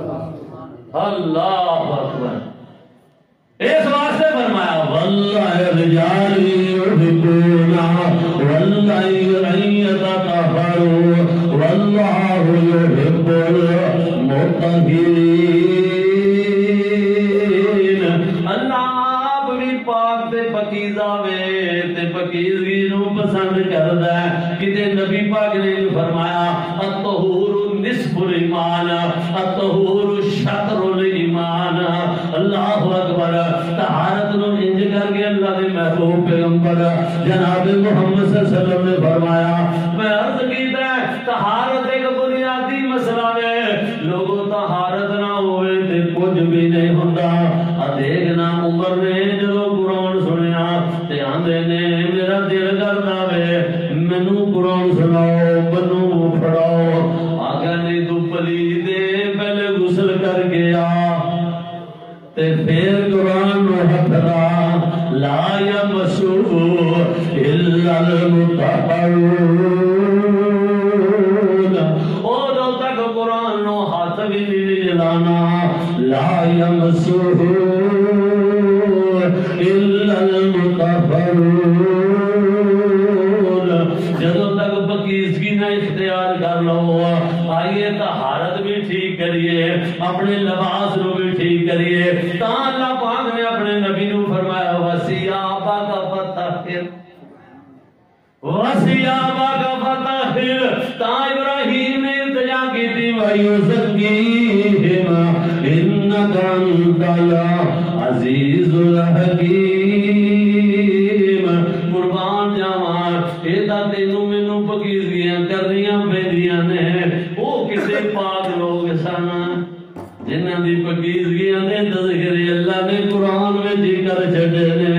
اللہ اکبر اس واسطے فرمایا واللہ رجالی اللہ آپ بھی پاک تے پاکیزہ وے تے پاکیزگی نو پسند کردا ہے کتے نبی پاک نے فرمایا الطہور نصف الایمان الطہور شطر الایمان اللہ اکبر طہارت نو انج کر کے اللہ دے محبوب پیغمبر جناب محمد صلی اللہ علیہ وسلم نے فرمایا میں عرض کیتا ہے طہارت ایک بنیادی مسئلہ ہے لوگوں طہارت نہ ہوئے تے کچھ بھی نہیں ہوندا دیکھنا عمر نے جو قرآن سنیا تے آندے نے میرا دل کردا وے مینوں قرآن سناؤ مینوں پڑھاؤ آگے نہیں تو پلید پہلے غسل کر کے آ تے پھر قرآن نو ہتھ لا لا یمسو الا المطہرون او تک قرآن نو ہاتھ بھی نہیں لانا لا یمسو الا المطہرون جدوں تک پاکیزگی نہ اختیار کر لو آئیے طہارت بھی ٹھیک کریے اپنے لباس نو بھی ٹھیک کریے تا اللہ پاک نے اپنے نبی نو فرمایا وَثِيَابَكَ فَطَهِّرْ وَثِيَابَكَ فَطَهِّرْ تا ابراہیم نے التجا کی تھی وَيُزَكِّيهِمْ إِنَّكَ أَنْتَ الْعَزِيزُ الْحَكِيمُ قربان جاواں اے تینوں مینوں پاکیزگیاں کرنیاں پیندیاں نے او کسے پاک لوگ سن جنہاں دی پاکیزگیاں دے تذکرے اللہ نے قرآن میں ذکر چھڈے نے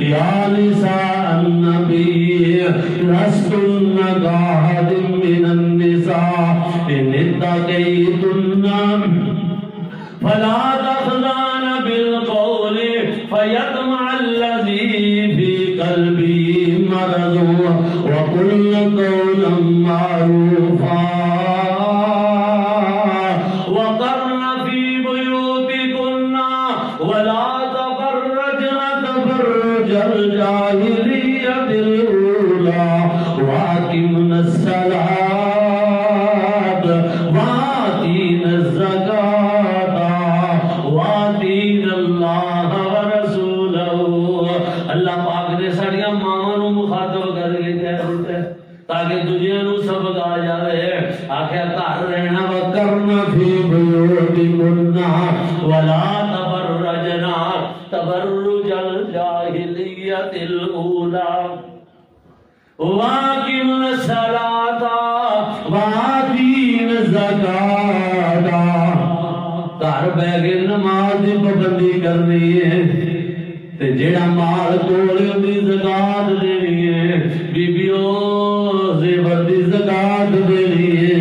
یا نساء النبی لستن کاحد من النساء ان اتقیتن فلا تخضعن بالقول فيطمع الذي في قلبه مرض وقلن قولا معروفا وقرن في بيوتكن ولا تبرجن تبرج الجاهلية الأولى وأقمن الصلاة وآتين الزكاة وآتين الله ورسوله اللہ پاک نے ساڑیاں ماما نو مخاطب کر کے کہہ دیتے تاکہ دنیا نو سبق آ جائے آخیا گھر رہنا وَقَرْنَ فِي بُيُوتِكُنَّ وَلَا تَبَرَّجْنَا تَبَرُّجَ الْجَاهِلِيَّةِ الْأُولَى وَأَقِمْنَ الصَّلَاةَ وَآتِينَ الزَّكَاةَ گھر بیٹھ کے نماز دی پابندی کرنی ہے تے جیڑا مال کول دی زکات دینی ہے بیبیوں زیور دی زکات دینی ہے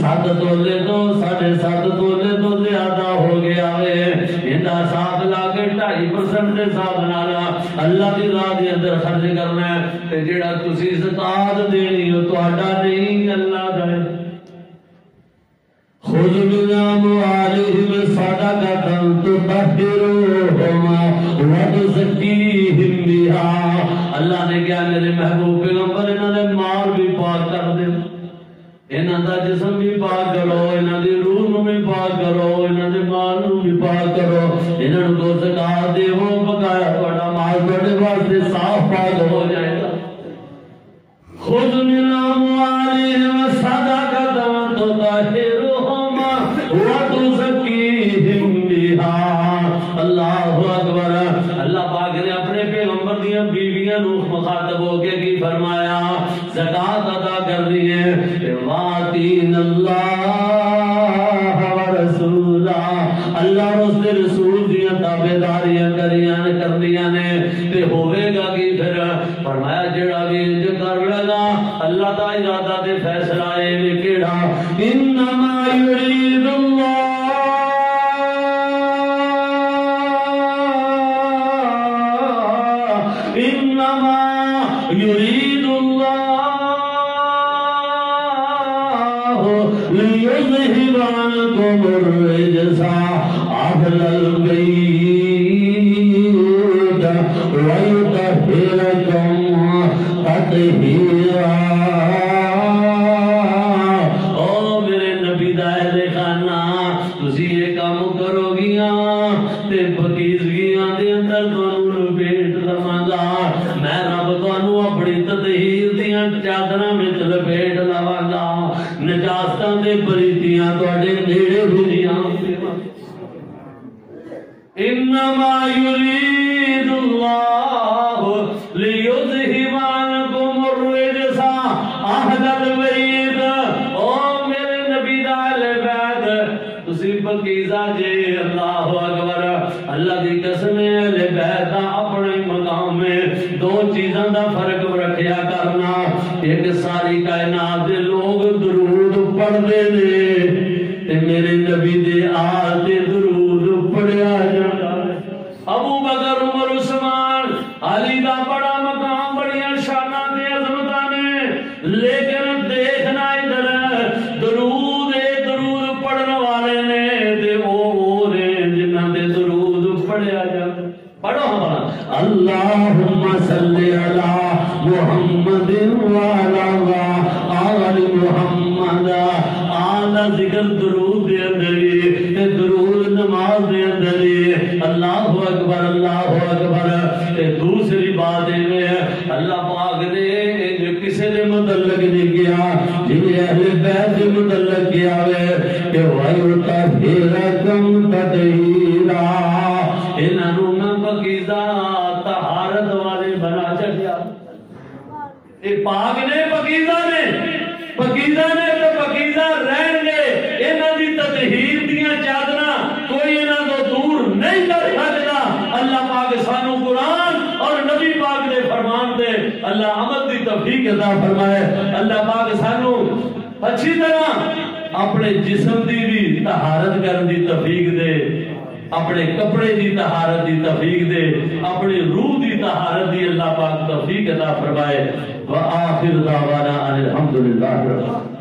7 تولے تو 7.5 تولے تو زیادہ ہو گیا ہے اندا 7 لا کے 2.5% دے حساب نال اللہ دی راہ دے اندر خرچ کرنا ہے تے جیڑا تسی زکات دینی ہے تہاڈا نہیں اللہ دا ہے خذ من أموالهم صدقة تطهرهم وتزكيهم بها اللہ نے کیا میرے محبوب پیغمبر انہوں نے مال بھی پاک کر دے انہوں دا جسم بھی پاک کرو انہوں دی روح بھی پاک کرو انہوں دے مال بھی پاک کرو انہوں کو زکات دے وہ بقایا تھوڑا مال تھوڑے واسطے صاف پاک ہو جائے گا خذ من أموالهم صدقة تطهرهم وتزكيهم بها اللہ اکبر اللہ پاک نے اپنے پیغمبر دیا بیویاں نو مخاطب ہو کے کی فرمایا زکات ادا کر دی ہے واتین اللہ ورسولہ اللہ اور اس کے رسول دیا تابعداریاں کردیاں نے تے ہوئے گا کہ پھر فرمایا جڑا بھی انج کر لگا اللہ دا ارادہ تے فیصلہ اے وی کیڑا انما یرید اللہ انما یرید اللہ لیذہب عنکم الرجس اہل البیت اندر تانوں لپیٹ لواں گا میں رب تانوں اپنی تطہیر دیاں چادراں وچ لپیٹ لواں گا نجاستاں تے پلیتیاں تواڈے نیڑے بھی نہیں آوندیاں انما یرید اللہ لیذہب عنکم الرجس اہل البیت او میرے نبی دا اہل بیت تسی پاکیزہ جے اللہ اکبر اللہ دی قسم ہے اہل بیت دا اپنے مقام میں دو چیزاں دا فرق رکھیا کرنا ایک ساری کائنات دے لوگ درود پڑھدے نے تے میرے نبی دے آل تے درود پڑھیا جاندا ابو بکر عمر عثمان علی دا بڑا مقام بڑیاں شاناں تے عظمتاں نے لیکن دیکھنا ادھر درود پڑھن والے نے تے او نے جنہاں تے درود پڑھیا جاندا پڑھو ہمارا اللہم صلی علی محمد وعلی آل محمد آل ذکر درود دے اندری تے درود نماز دے اندری اللہ اکبر تے دوسری بات ہے اللہ پاک نے کسے دے متعلق نہیں کیا جنہیں اہل بیت دے متعلق کیا ہے کہ وَيُطَهِّرَكُمْ تَطْهِيرًا انہاں نوں میں پاکیزہ طہارت والے بنا چکیا اے پاک نے پاکیزہ نے تے پاکیزہ رہن گے انہاں دی تطہیر دیاں چادراں کوئی انہاں تو دور نہیں کر سکتا اللہ پاک سانو قرآن اور نبی پاک دے فرمان دے اللہ عمل دی توفیق عطا فرمائے اللہ پاک سانو اچھی طرح اپنے جسم دی بھی طہارت کرن دی توفیق دے اپنے کپڑے دی طہارت دی توفیق دے اپنی روح دی طہارت دی اللہ پاک توفیق عطا فرمائے وآخر دعوانا الحمدللہ رب